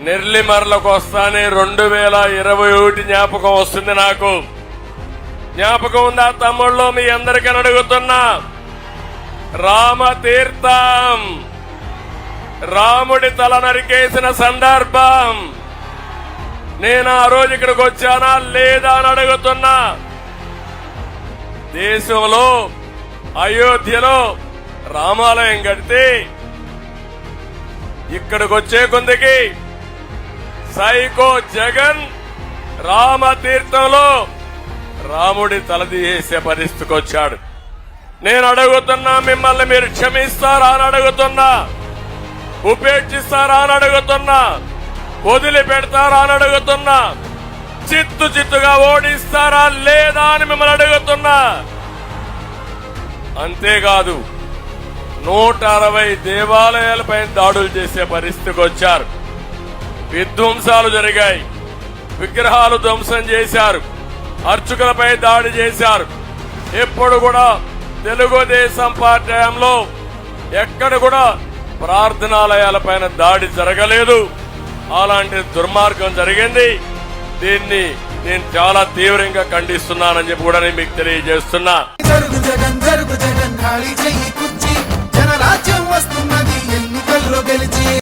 నెర్లిమర్లకు వస్తానే 2021 జ్ఞాపకం వస్తుంది. నాకు జ్ఞాపకం ఉందా తమ్ముళ్ళు? మీ అందరికీ అడుగుతున్నా, రామతీర్థం రాముడి తల నరికేసిన సందర్భం. నేను ఆ రోజు ఇక్కడికి వచ్చానా లేదా అని అడుగుతున్నా. దేశంలో అయోధ్యలో రామాలయం కడితే ఇక్కడికి వచ్చే కొందికి సైకో జగన్ రామతీర్థంలో రాముడి తల తీసే పరిస్థితికి వచ్చాడు. నేను అడుగుతున్నా, మిమ్మల్ని మీరు క్షమిస్తారా అని అడుగుతున్నా, ఉపేక్షిస్తారా అని అడుగుతున్నా, వదిలిపెడతారా అని అడుగుతున్నా, చిత్తుగా ఓడిస్తారా లేదా అని మిమ్మల్ని అడుగుతున్నా. అంతేకాదు 160 దేవాలయాలపై దాడులు చేసే పరిస్థితికి వచ్చారు. విధ్వంసాలు జరిగాయి, విగ్రహాలు ధ్వంసం చేశారు, అర్చకులపై దాడి చేశారు. ఎప్పుడు కూడా తెలుగుదేశం పార్టీ హయాంలో ఎక్కడ కూడా ప్రార్థనాలయాలపైన దాడి జరగలేదు. అలాంటి దుర్మార్గం జరిగింది. దీన్ని నేను చాలా తీవ్రంగా ఖండిస్తున్నానని చెప్పి కూడా నేను మీకు తెలియజేస్తున్నా. జనరాజ్యం వస్తున్నది ఎన్నికల్లో గెలిచి